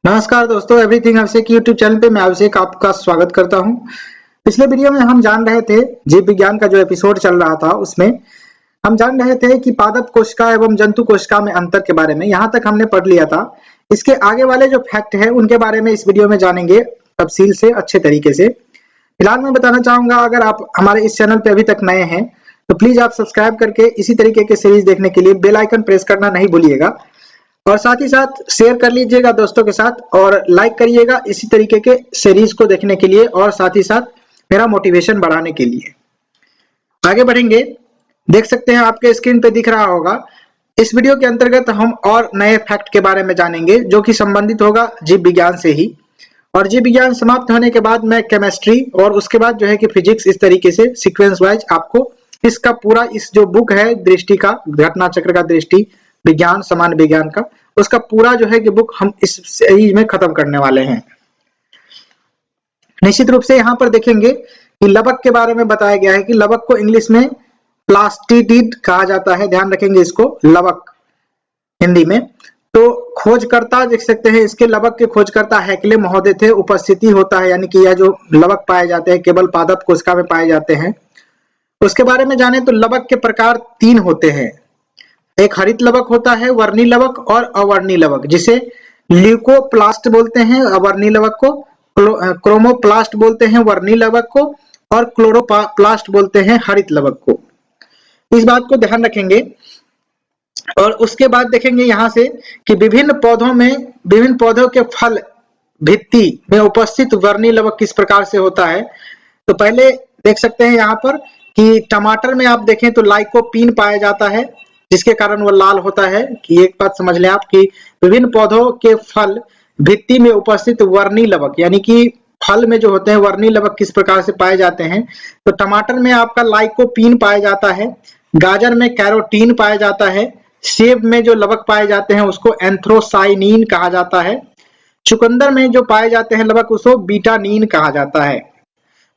नमस्कार दोस्तों, एवरीथिंग अभिषेक YouTube channel पे मैं अभिषेक आपका स्वागत करता हूं। पिछले वीडियो में हम जान रहे थे, जीव विज्ञान का जो एपिसोड चल रहा था उसमें हम जान रहे थे कि पादप कोशिका एवं जंतु कोशिका में अंतर के बारे में। यहाँ तक हमने पढ़ लिया था। इसके आगे वाले जो फैक्ट है उनके बारे में इस वीडियो में जानेंगे तफसील से, अच्छे तरीके से। फिलहाल मैं बताना चाहूंगा, अगर आप हमारे इस चैनल पे अभी तक नए हैं तो प्लीज आप सब्सक्राइब करके इसी तरीके के सीरीज देखने के लिए बेल आइकन प्रेस करना नहीं भूलिएगा, और साथ ही साथ शेयर कर लीजिएगा दोस्तों के साथ, और लाइक करिएगा इसी तरीके के सीरीज को देखने के लिए और साथ ही साथ मेरा मोटिवेशन बढ़ाने के लिए। आगे बढ़ेंगे। देख सकते हैं, आपके स्क्रीन पे दिख रहा होगा। इस वीडियो के अंतर्गत हम और नए फैक्ट के बारे में जानेंगे जो कि संबंधित होगा जीव विज्ञान से ही। और जीव विज्ञान समाप्त होने के बाद मैं केमिस्ट्री और उसके बाद जो है कि फिजिक्स, इस तरीके से सीक्वेंस वाइज आपको इसका पूरा, इस जो बुक है दृष्टि का, घटना चक्र का दृष्टि विज्ञान, सामान्य विज्ञान का, उसका पूरा जो है कि बुक हम इस सीरीज में खत्म करने वाले हैं। निश्चित रूप से यहाँ पर देखेंगे कि लवक के बारे में बताया गया है कि लवक को इंग्लिश में प्लास्टिडिड कहा जाता है। ध्यान रखेंगे इसको, लवक हिंदी में। तो खोजकर्ता देख सकते हैं, इसके लवक के खोजकर्ता हैकले महोदय थे। उपस्थिति होता है, यानी कि यह जो लवक पाए जाते हैं केवल पादप कोशिका में पाए जाते हैं। उसके बारे में जाने तो लवक के प्रकार 3 होते हैं। एक हरित लवक होता है, वर्णी लवक और अवर्णी लवक, जिसे ल्यूकोप्लास्ट बोलते हैं अवर्णी लवक को, क्रोमोप्लास्ट बोलते हैं वर्णी लवक को, और क्लोरोप्लास्ट बोलते हैं हरित लवक को। इस बात को ध्यान रखेंगे। और उसके बाद देखेंगे यहाँ से कि विभिन्न पौधों के फल भित्ति में उपस्थित वर्णी लवक किस प्रकार से होता है। तो पहले देख सकते हैं यहाँ पर कि टमाटर में आप देखें तो लाइकोपीन पाया जाता है, जिसके कारण वो लाल होता है। कि एक बात समझ लें आप कि विभिन्न पौधों के फल भित्ति में उपस्थित वर्णी लवक, यानी कि फल में जो होते हैं वर्णी लवक किस प्रकार से पाए जाते हैं। तो टमाटर में आपका लाइकोपीन पाया जाता है, गाजर में कैरोटीन पाया जाता है, सेब में जो लवक पाए जाते हैं उसको एंथ्रोसाइनिन कहा जाता है, चुकंदर में जो पाए जाते हैं लवक उसको बीटानीन कहा जाता है।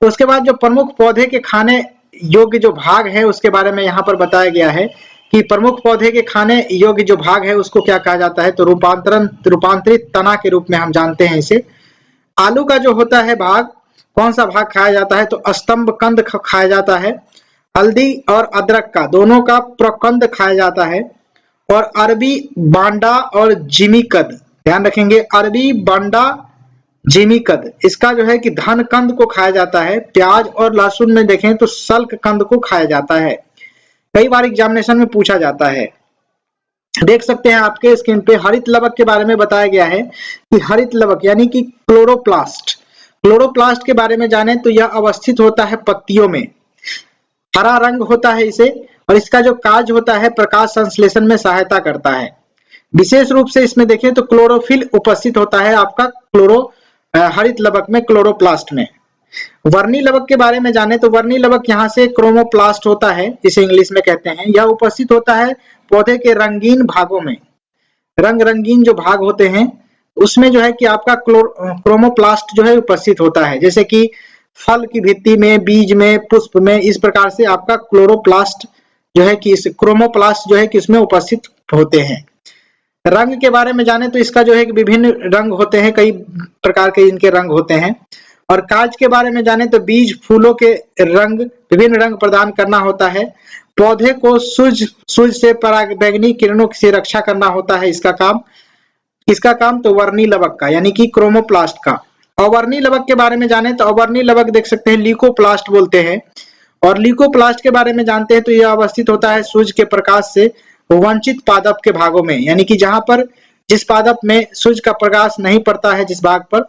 तो उसके बाद जो प्रमुख पौधे के खाने योग्य जो भाग है उसके बारे में यहाँ पर बताया गया है कि प्रमुख पौधे के खाने योग्य जो भाग है उसको क्या कहा जाता है। तो रूपांतरित तना के रूप में हम जानते हैं इसे। आलू का जो होता है भाग, कौन सा भाग खाया जाता है, तो स्तंभ कंद खाया जाता है। हल्दी और अदरक का दोनों का प्रकंद खाया जाता है। और अरबी बांडा और जिमीकद, ध्यान रखेंगे, अरबी बांडा जिमीकद, इसका जो है कि धन कंद को खाया जाता है। प्याज और लहसुन में देखें तो सल्क कंद को खाया जाता है। कई बार एग्जामिनेशन में पूछा जाता है। देख सकते हैं आपके स्क्रीन पे हरित लवक के बारे में बताया गया है कि हरित लवक यानी कि क्लोरोप्लास्ट के बारे में जाने तो यह अवस्थित होता है पत्तियों में, हरा रंग होता है इसे, और इसका जो कार्य होता है प्रकाश संश्लेषण में सहायता करता है। विशेष रूप से इसमें देखें तो क्लोरोफिल उपस्थित होता है आपका हरित लवक में, क्लोरोप्लास्ट में। वर्णी लवक के बारे में जाने तो वर्णी लवक यहाँ से क्रोमोप्लास्ट होता है, जिसे इंग्लिश में कहते हैं। यह उपस्थित होता है पौधे के रंगीन भागों में, रंगीन जो भाग होते हैं उसमें जो है कि आपका क्रोमोप्लास्ट जो है उपस्थित होता है, जैसे कि फल की भित्ति में, बीज में, पुष्प में। इस प्रकार से आपका क्लोरोप्लास्ट जो है कि क्रोमोप्लास्ट जो है कि उसमें उपस्थित होते हैं। रंग के बारे में जाने तो इसका जो है कि विभिन्न रंग होते हैं, कई प्रकार के इनके रंग होते हैं। और कार्य के बारे में जाने तो बीज, फूलों के रंग, विभिन्न रंग प्रदान करना होता है। पौधे को सूर्य से पराबैंगनी किरणों से रक्षा करना होता है इसका काम। किसका काम, तो वर्णी लवक का, यानी कि क्रोमोप्लास्ट का। अवर्णी लवक के बारे में जाने तो अवर्णी लवक देख सकते हैं ल्यूकोप्लास्ट बोलते हैं। और ल्यूकोप्लास्ट के बारे में जानते हैं तो यह अवस्थित होता है सूर्य के प्रकाश से वंचित पादप के भागों में, यानी कि जहां पर जिस पादप में सूर्य का प्रकाश नहीं पड़ता है जिस भाग पर,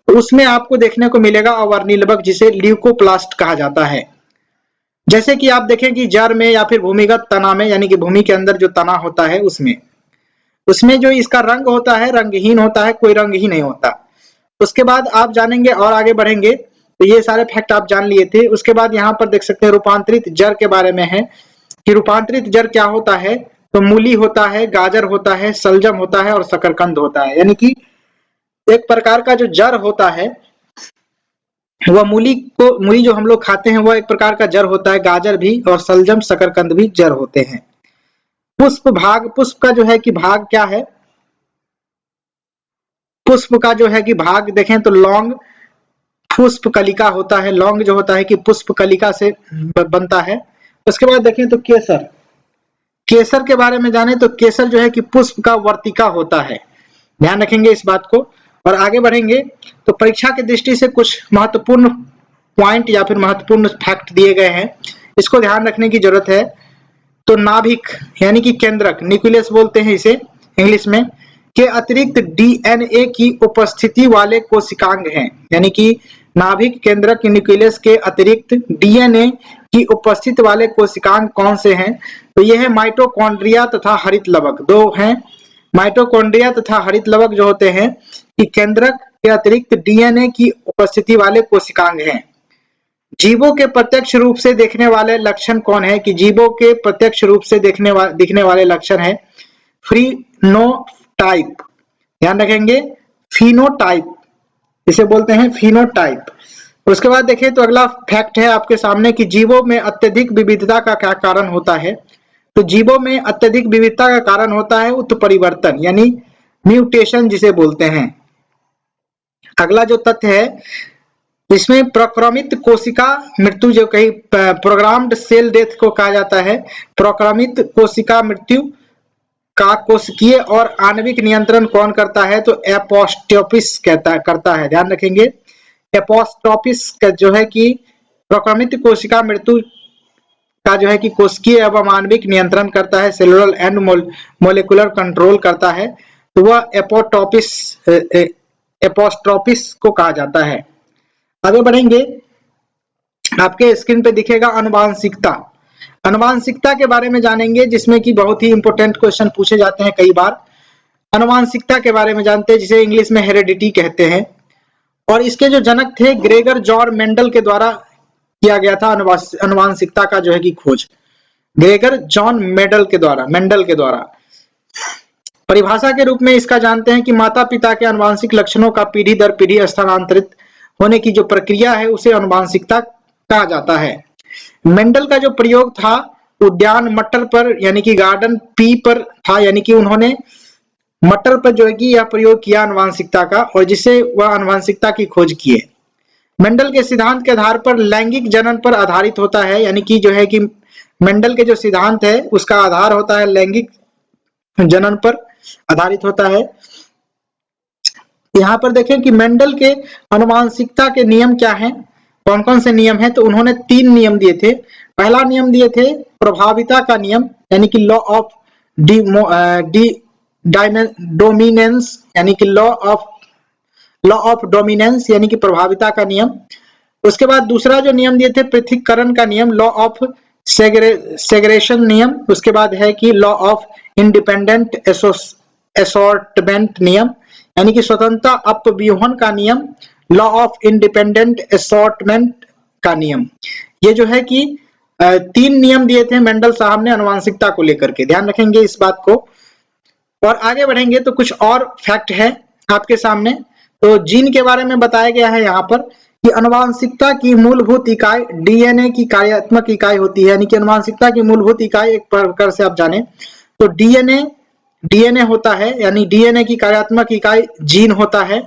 तो उसमें आपको देखने को मिलेगा अवर्णी लवक, जिसे ल्यूकोप्लास्ट कहा जाता है। जैसे कि आप देखें कि जड़ में या फिर भूमिगत तना में, यानी कि भूमि के अंदर जो तना होता है उसमें जो इसका रंग होता है रंगहीन होता है, कोई रंग ही नहीं होता। उसके बाद आप जानेंगे और आगे बढ़ेंगे तो ये सारे फैक्ट आप जान लिए थे। उसके बाद यहाँ पर देख सकते हैं रूपांतरित जड़ के बारे में है कि रूपांतरित जड़ क्या होता है। तो मूली होता है, गाजर होता है, सलजम होता है और शकरकंद होता है। यानी कि एक प्रकार का जो जड़ होता है वह मूली जो हम लोग खाते हैं वह एक प्रकार का जड़ होता है, गाजर भी और सलजम, शकरकंद भी जड़ होते हैं। पुष्प का जो है कि भाग क्या है, पुष्प का जो है कि भाग देखें तो लौंग पुष्प कलिका होता है, लौंग जो होता है कि पुष्प कलिका से बनता है। उसके बाद देखें तो केसर, केसर के बारे में जाने तो केसर जो है कि पुष्प का वर्तिका होता है, ध्यान रखेंगे इस बात को। और आगे बढ़ेंगे तो परीक्षा की दृष्टि से कुछ महत्वपूर्ण पॉइंट या फिर महत्वपूर्ण फैक्ट दिए गए हैं, इसको ध्यान रखने की जरूरत है। तो नाभिक यानी कि केंद्रक, न्यूक्लियस बोलते हैं इसे इंग्लिश में, के अतिरिक्त डीएनए की उपस्थिति वाले कोशिकांग हैं, यानी कि नाभिक केंद्रक न्यूक्लियस के अतिरिक्त डीएनए की उपस्थिति वाले कोशिकांग कौन से हैं? तो यह है माइटोकॉन्ड्रिया तथा हरित लवक, दो हैं। माइटोकॉन्ड्रिया तथा हरित लवक जो होते हैं कि केंद्रक के अतिरिक्त डीएनए की उपस्थिति वाले कोशिकांग हैं। जीवों के प्रत्यक्ष रूप से देखने वाले लक्षण कौन है? कि जीवों के प्रत्यक्ष रूप से दिखने वाले लक्षण है फिनोटाइप, ध्यान रखेंगे फिनोटाइप, इसे बोलते हैं फिनोटाइप। उसके बाद देखें तो अगला फैक्ट है आपके सामने कि जीवों में अत्यधिक विविधता का क्या कारण होता है? तो जीवों में अत्यधिक विविधता का कारण होता है उत्परिवर्तन यानी म्यूटेशन जिसे बोलते हैं। अगला जो तथ्य है इसमें प्रक्रमित कोशिका मृत्यु, जो कहीं प्रोग्राम्ड सेल डेथ को कहा जाता है, प्रक्रमित कोशिका मृत्यु का कोशिकीय और आणविक नियंत्रण कौन करता है? तो एपोस्टोपिस करता है, ध्यान रखेंगे। एपोस्टोपिस का जो है कि प्रक्रमित कोशिका मृत्यु का जो है कि कोशिकीय एवं आणविक नियंत्रण करता है, सेलुलर एंड मोलिकुलर कंट्रोल करता है, तो वह एपोस्टोपिस को कहा जाता है। आगे बढ़ेंगे, आपके स्क्रीन पे दिखेगा अनुवांशिकता। अनुवांशिकता के बारे में जानेंगे जिसमें कि बहुत ही इंपॉर्टेंट क्वेश्चन पूछे जाते हैं कई बार। अनुवांशिकता के बारे में जानते हैं जिसे इंग्लिश में हेरेडिटी कहते हैं, और इसके जो जनक थे ग्रेगर जॉन मेंडल के द्वारा किया गया था अनुवांशिकता का जो है कि खोज, ग्रेगर जॉन मेंडल के द्वारा। परिभाषा के रूप में इसका जानते हैं कि माता पिता के अनुवांशिक लक्षणों का पीढ़ी दर पीढ़ी स्थानांतरित होने की जो प्रक्रिया है उसे अनुवांशिकता कहा जाता है। मेंडल का जो प्रयोग था उद्यान मटर पर यानी कि गार्डन पी पर था, यानी कि उन्होंने मटर पर जो है कि यह प्रयोग किया अनुवांशिकता का, और जिससे वह अनुवांशिकता की खोज किए। मेंडल के सिद्धांत के आधार पर लैंगिक जनन पर आधारित होता है, यानी कि जो है कि मेंडल के जो सिद्धांत है उसका आधार होता है लैंगिक जनन पर आधारित होता है। यहाँ पर देखें कि मेंडल के अनुवांशिकता के नियम क्या हैं, कौन कौन से नियम हैं? तो उन्होंने 3 नियम दिए थे। पहला नियम दिए थे प्रभाविता का नियम, यानी कि लॉ ऑफ डोमिनेंस, यानी कि लॉ ऑफ डोमिनेंस यानी कि प्रभाविता का नियम। उसके बाद दूसरा जो नियम दिए थे पृथक्करण का नियम, लॉ ऑफ सेग्रेशन नियम। उसके बाद है कि लॉ ऑफ इंडिपेंडेंट असॉर्टमेंट नियम, यानी कि स्वतंत्रता अपव्यूहन का नियम, लॉ ऑफ इंडिपेंडेंट असॉर्टमेंट का नियम। ये जो है कि 3 नियम दिए थे मेंडल साहब ने अनुवांशिकता को लेकर के, ध्यान रखेंगे इस बात को। और आगे बढ़ेंगे तो कुछ और फैक्ट है आपके सामने। तो जीन के बारे में बताया गया है यहाँ पर कि अनुवांशिकता की मूलभूत इकाई डीएनए की कार्यात्मक इकाई होती है, यानी कि अनुवांशिकता की मूलभूत इकाई एक प्रकार से आप जाने तो डीएनए होता है, यानी डीएनए की कार्यात्मक इकाई जीन होता है।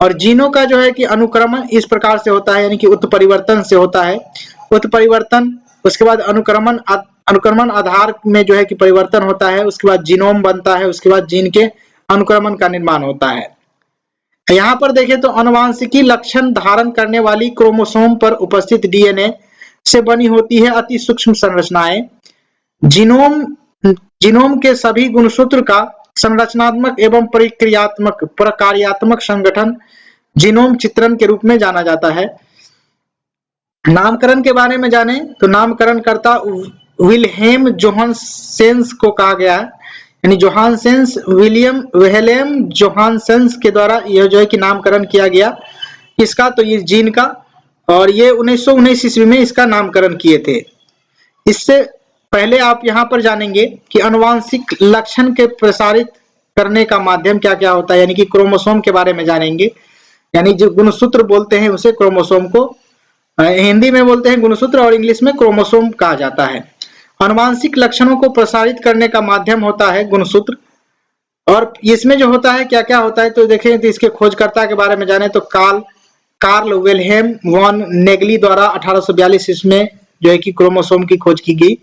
और जीनों का जो है कि अनुक्रमण इस प्रकार से होता है, यानी कि उत्परिवर्तन से होता है। उत्परिवर्तन, उसके बाद अनुक्रमण आधार में जो है कि परिवर्तन होता है, उसके बाद जीनोम बनता है, उसके बाद जीन के अनुक्रमण का निर्माण होता है। यहाँ पर देखें तो अनुवांशिकी लक्षण धारण करने वाली क्रोमोसोम पर उपस्थित डीएनए से बनी होती है अति सूक्ष्म संरचनाएं। जीनोम के सभी गुणसूत्र का संरचनात्मक एवं प्रक्रियात्मक संगठन जीनोम चित्रण के रूप में जाना जाता है। नामकरण के बारे में जाने तो नामकरणकर्ता विल्हेम जोहानसेंस को कहा गया है, यानी जोहानसेंस विलेम जोहानसेंस के द्वारा यह जो है कि नामकरण किया गया किसका? तो ये जीन का, और ये 1919 ईस्वी में इसका नामकरण किए थे। इससे पहले आप यहाँ पर जानेंगे कि अनुवांशिक लक्षण के प्रसारित करने का माध्यम क्या क्या होता है, यानी कि क्रोमोसोम के बारे में जानेंगे। यानी जो गुणसूत्र बोलते हैं उसे क्रोमोसोम को हिंदी में बोलते हैं गुणसूत्र और इंग्लिश में क्रोमोसोम कहा जाता है। अनुवांशिक लक्षणों को प्रसारित करने का माध्यम होता है गुणसूत्र। और इसमें जो होता है क्या क्या होता है, तो देखें तो इसके खोजकर्ता के बारे में जाने तो कार्ल विल्हेम वॉन नेगली द्वारा 1842 इसमें जो है कि क्रोमोसोम की खोज की गई।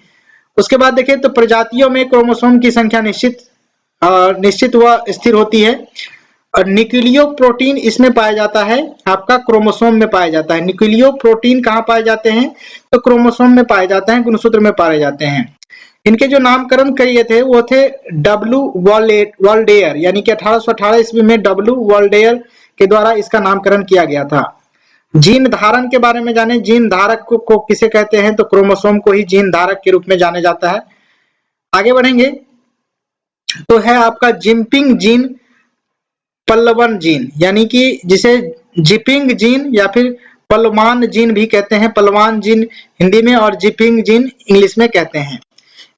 उसके बाद देखें तो प्रजातियों में क्रोमोसोम की संख्या निश्चित व स्थिर होती है। और न्यूक्लियो प्रोटीन इसमें पाया जाता है, आपका क्रोमोसोम में पाया जाता है। न्यूक्लियो प्रोटीन कहाँ पाए जाते हैं, तो क्रोमोसोम में पाए जाते हैं, गुणसूत्र में पाए जाते हैं। इनके जो नामकरण किए थे वो थे डब्ल्यू वॉल्डेयर, यानी कि 1818 ईस्वी में डब्ल्यू वॉल्डेयर के द्वारा इसका नामकरण किया गया था। जीन धारण के बारे में जाने, जीन धारक को किसे कहते हैं, तो क्रोमोसोम को ही जीन धारक के रूप में जाने जाता है। आगे बढ़ेंगे तो है आपका जिंपिंग जीन पल्लवन जीन, यानी कि जिसे जिपिंग जीन या फिर पलवान जीन भी कहते हैं। पलवान जीन हिंदी में और जिपिंग जीन इंग्लिश में कहते हैं।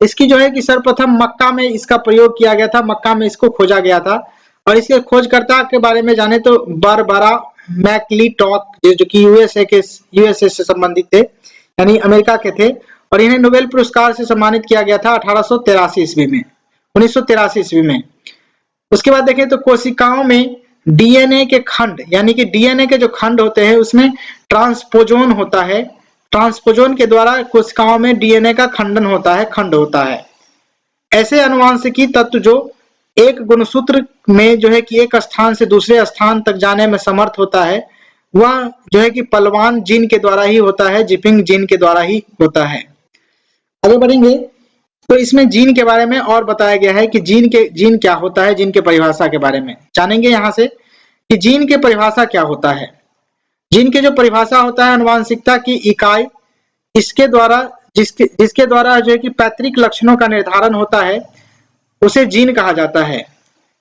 इसकी जो है कि सर्वप्रथम मक्का में इसका प्रयोग किया गया था, मक्का में इसको खोजा गया था। और इसके खोजकर्ता के बारे में जाने तो बारबरा मैकलिटॉक, जो कि यूएसए से संबंधित थे, यानी अमेरिका के थे। और इन्हें नोबेल पुरस्कार से सम्मानित किया गया था 1883 ईस्वी में, 1983 ईस्वी में। उसके बाद देखें तो कोशिकाओं में डीएनए के खंड, यानी कि डीएनए के जो खंड होते हैं उसमें ट्रांसपोजोन होता है। ट्रांसपोजोन के द्वारा कोशिकाओं में डीएनए का खंडन होता है, खंड होता है। ऐसे आनुवांशिकी तत्व जो एक गुणसूत्र में जो है कि एक स्थान से दूसरे स्थान तक जाने में समर्थ होता है, वह जो है कि पलवान जीन के द्वारा ही होता है, जिपिंग जीन के द्वारा ही होता है। आगे बढ़ेंगे तो इसमें जीन के बारे में और बताया गया है कि जीन क्या होता है, जीन के परिभाषा के बारे में जानेंगे यहाँ से कि जीन के परिभाषा क्या होता है। जीन के जो परिभाषा होता है, आनुवांशिकता की इकाई, इसके द्वारा जिसके द्वारा जो है कि पैतृक लक्षणों का निर्धारण होता है, उसे जीन कहा जाता है।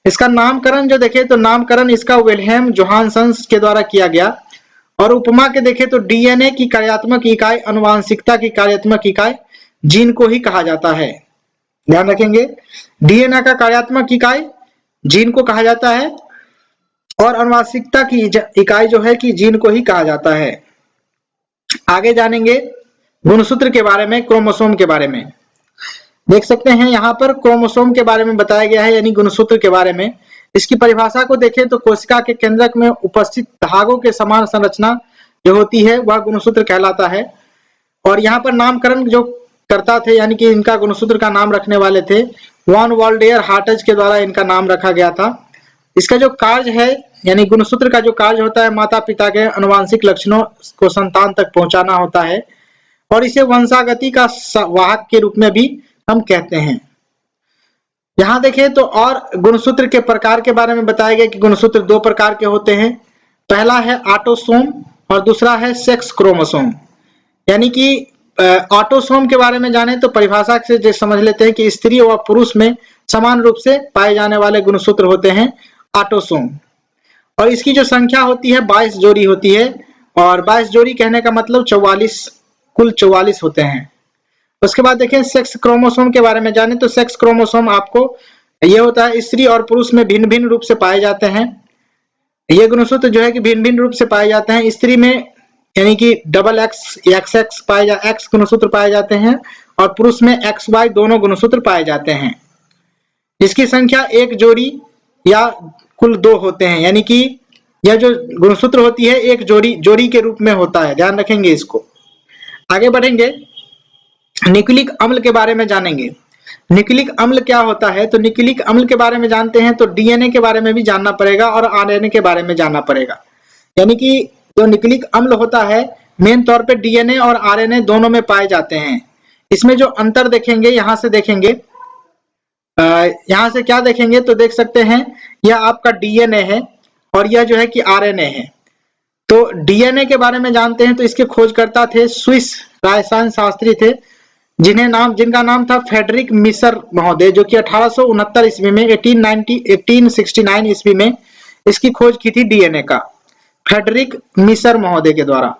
इसका नामकरण जो देखें तो नामकरण इसका विल्हेम जोहानसन के द्वारा किया गया। और उपमा के देखें तो डीएनए की कार्यात्मक इकाई, आनुवांशिकता की कार्यात्मक इकाई जीन को ही कहा जाता है। ध्यान रखेंगे, डीएनए का कार्यात्मक इकाई जीन को कहा जाता है और आनुवांशिकता की इकाई जो है कि जीन को ही कहा जाता है। आगे जानेंगे गुणसूत्र के बारे में, क्रोमोसोम के बारे में। देख सकते हैं यहाँ पर क्रोमोसोम के बारे में बताया गया है, यानी गुणसूत्र के बारे में। इसकी परिभाषा को देखें तो कोशिका के केंद्रक में उपस्थित धागों के समान संरचना जो होती है वह गुणसूत्र कहलाता है। और यहाँ पर नामकरण जो करता थे, यानी कि इनका गुणसूत्र का नाम रखने वाले थे वॉन वॉल्डेयर हार्टज के द्वारा इनका नाम रखा गया था। इसका जो कार्य है, यानी गुणसूत्र का जो कार्य होता है, माता पिता के आनुवांशिक लक्षणों को संतान तक पहुंचाना होता है। और इसे वंशागति का वाहक के रूप में भी हम कहते हैं। यहाँ देखें तो और गुणसूत्र के प्रकार के बारे में बताया गया कि गुणसूत्र दो प्रकार के होते हैं। पहला है ऑटोसोम और दूसरा है सेक्स क्रोमोसोम। यानी कि ऑटोसोम के बारे में जाने तो परिभाषा से समझ लेते हैं कि स्त्री व पुरुष में समान रूप से पाए जाने वाले गुणसूत्र होते हैं ऑटोसोम। और इसकी जो संख्या होती है 22 जोड़ी होती है। और 22 जोड़ी कहने का मतलब 44, कुल 44 होते हैं। उसके बाद देखें सेक्स क्रोमोसोम के बारे में जाने तो सेक्स क्रोमोसोम आपको ये होता है स्त्री और पुरुष में भिन्न भिन्न रूप से पाए जाते हैं। ये गुणसूत्र जो है कि भिन्न भिन्न रूप से पाए जाते हैं। स्त्री में यानी कि डबल एक्स एक्स एक्स गुणसूत्र पाए जाते हैं और पुरुष में एक्स वाई दोनों गुणसूत्र पाए जाते हैं। जिसकी संख्या एक जोड़ी या कुल 2 होते हैं, यानी कि यह जो गुणसूत्र होती है एक जोड़ी के रूप में होता है। ध्यान रखेंगे इसको। आगे बढ़ेंगे, न्यूक्लिक अम्ल के बारे में जानेंगे। न्यूक्लिक अम्ल क्या होता है, तो न्यूक्लिक अम्ल के बारे में जानते हैं तो डीएनए के बारे में भी जानना पड़ेगा और आरएनए के बारे में जानना पड़ेगा। यानी कि जो न्यूक्लिक अम्ल होता है मेन तौर पे डीएनए और आरएनए दोनों में पाए जाते हैं। इसमें जो अंतर देखेंगे, यहाँ से देखेंगे, यहाँ से क्या देखेंगे तो देख सकते हैं यह आपका डीएनए है और यह जो है कि आरएनए है। तो डीएनए के बारे में जानते हैं तो इसके खोजकर्ता थे स्विस रसायन शास्त्री थे जिनका नाम था फ्रेडरिक मिसर महोदय, जो कि 1869 ईस्वी में 1869 ईस्वी में इसकी खोज की थी डीएनए का, फ्रेडरिक मिसर महोदय के द्वारा।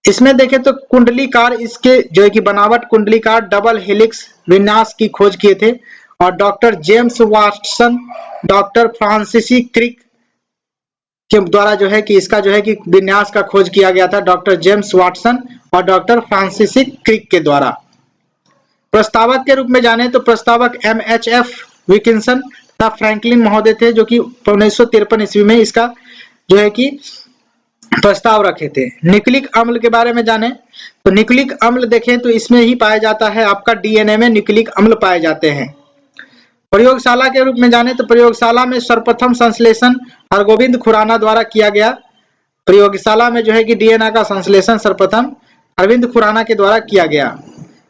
इसमें देखें तो कुंडलीकार, इसके जो है कि बनावट कुंडलीकार डबल हेलिक्स विन्यास की खोज किए थे और डॉक्टर जेम्स वाटसन, डॉक्टर फ्रांसिसी क्रिक के द्वारा जो है कि इसका जो है कि विन्यास का खोज किया गया था, डॉक्टर जेम्स वाटसन और डॉक्टर फ्रांसिसी क्रिक के द्वारा। प्रस्तावक के रूप में जाने तो प्रस्तावक MHF विकिंसन तथा फ्रैंकलिन महोदय थे, जो कि 1953 ईस्वी में इसका जो है कि प्रस्ताव रखे थे। न्यूक्लिक अम्ल के बारे में जाने तो न्यूक्लिक अम्ल देखें तो इसमें ही पाया जाता है, आपका डीएनए में न्यूक्लिक अम्ल पाए जाते हैं। प्रयोगशाला के रूप में जाने तो प्रयोगशाला में सर्वप्रथम संश्लेषण हरगोविंद खुराना द्वारा किया गया। प्रयोगशाला में जो है कि डीएनए का संश्लेषण सर्वप्रथम अरविंद खुराना के द्वारा किया गया।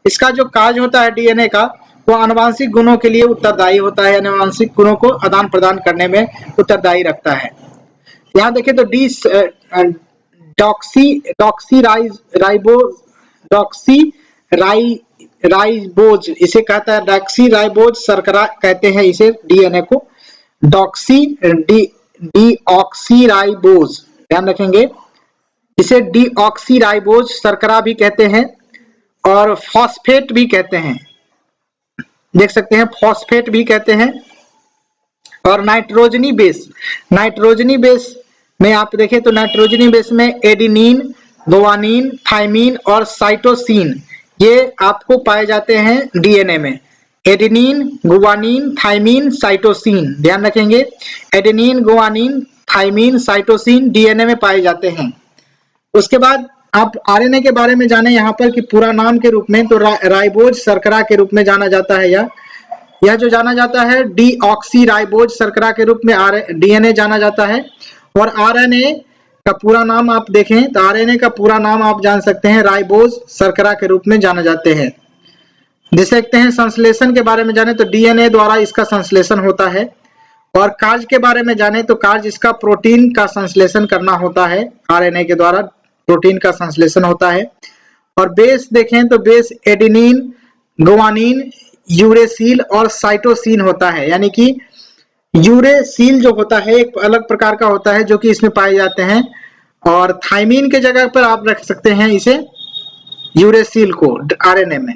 इसका जो कार्य होता है डीएनए का, वो आनुवांशिक गुणों के लिए उत्तरदायी होता है, आनुवांशिक गुणों को आदान प्रदान करने में उत्तरदायी रखता है। यहाँ देखें तो डॉक्सीराइबोज इसे कहता है, डॉक्सीराइबोज शर्करा कहते हैं इसे, डीएनए को डीऑक्सीराइबोज, ध्यान रखेंगे, इसे डीऑक्सीराइबोज शर्करा भी कहते हैं और फॉस्फेट भी कहते हैं, देख सकते हैं फॉस्फेट भी कहते हैं। और नाइट्रोजनी बेस में आप देखें तो नाइट्रोजनी बेस में एडेनिन, गुआनिन, थाइमिन और साइटोसिन ये आपको पाए जाते हैं डीएनए में। एडेनिन, गुआनिन, थाइमिन, साइटोसिन, ध्यान रखेंगे, adenine, guanine, thymine, cytosine DNA में पाए जाते हैं। उसके बाद आप आरएनए के बारे में जाने यहाँ पर कि पूरा नाम के रूप में तो राइबोज शर्करा के रूप में जाना जाता है। यह जो जाना जाता है डीऑक्सीराइबोज शर्करा के रूप में डीएनए जाना जाता है। और आरएनए का पूरा नाम आप देखें तो आरएनए का पूरा नाम आप जान सकते हैं राइबोज शर्करा के रूप में जाना जाते हैं। देख सकते हैं संश्लेषण के बारे में जाने तो डीएनए द्वारा इसका संश्लेषण होता है। और कार्य के बारे में जाने तो कार्य इसका प्रोटीन का संश्लेषण करना होता है, आरएनए के द्वारा प्रोटीन का संश्लेषण होता है। और बेस देखें तो बेस एडेनिन, गुआनिन, यूरेसिल और साइटोसिन होता है, यानी कि यूरेसिल जो होता है एक अलग प्रकार का होता है जो कि इसमें पाए जाते हैं। और थाइमिन के जगह पर आप रख सकते हैं इसे यूरेसिल को आरएनए में।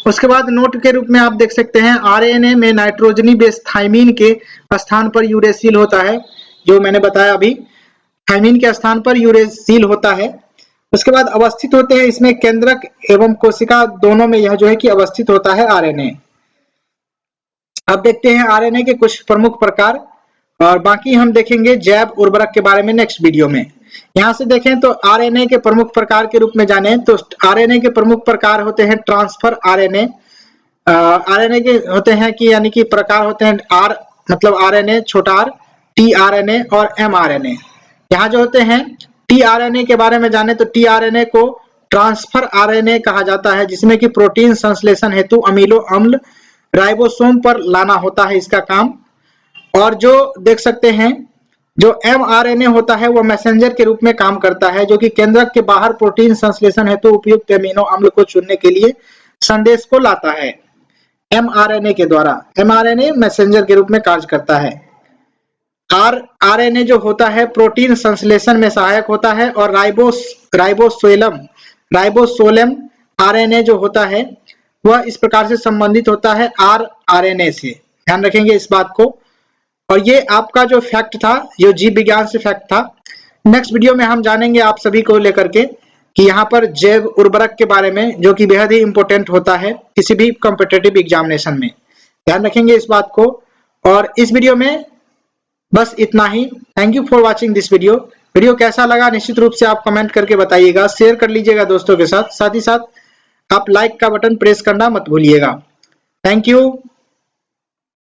उसके बाद नोट के रूप में आप देख सकते हैं आरएनए में नाइट्रोजनी बेस थाइमिन के स्थान पर यूरेसिल होता है, जो मैंने बताया अभी, थाइमिन के स्थान पर यूरेसिल होता है। उसके बाद अवस्थित होते हैं इसमें केंद्रक एवं कोशिका दोनों में, यह जो है कि अवस्थित होता है आरएनए। अब देखते हैं आरएनए के कुछ प्रमुख प्रकार, और बाकी हम देखेंगे जैव उर्वरक के बारे में नेक्स्ट वीडियो में। यहाँ से देखें तो आरएनए के प्रमुख प्रकार के रूप में जाने तो आरएनए के प्रमुख प्रकार होते हैं ट्रांसफर आरएनए। आरएनए के होते हैं कि यानी कि प्रकार होते हैं आर मतलब आरएनए छोटा आर, टीआरएनए और एमआरएनए। यहाँ जो होते हैं टीआरएनए के बारे में जाने तो टीआरएनए को ट्रांसफर आरएनए कहा जाता है, जिसमें कि प्रोटीन संश्लेषण हेतु अमीनो अम्ल राइबोसोम पर लाना होता है इसका काम। और जो देख सकते हैं जो एमआरएनए होता है वो मैसेंजर के रूप में काम करता है, जो कि केंद्रक के बाहर प्रोटीन संश्लेषण हेतु उपयुक्त अमीनो अम्ल को चुनने के लिए संदेश को लाता है एमआरएनए के द्वारा। एमआरएनए मैसेंजर के रूप में कार्य करता है। आरएनए जो होता है प्रोटीन संश्लेषण में सहायक होता है। और राइबोसोलम आरएनए जो होता है वह इस प्रकार से संबंधित होता है आरएनए से, ध्यान रखेंगे इस बात को। और ये आपका जो फैक्ट था, जो जीव विज्ञान से फैक्ट था, नेक्स्ट वीडियो में हम जानेंगे आप सभी को लेकर के कि यहाँ पर जैव उर्वरक के बारे में, जो कि बेहद ही इंपॉर्टेंट होता है किसी भी कॉम्पिटिटिव एग्जामिनेशन में, ध्यान रखेंगे इस बात को। और इस वीडियो में बस इतना ही। Thank you for watching this video कैसा लगा निश्चित रूप से आप कमेंट करके बताइएगा, शेयर कर लीजिएगा दोस्तों के साथ, साथ ही साथ आप लाइक का बटन प्रेस करना मत भूलिएगा। Thank you.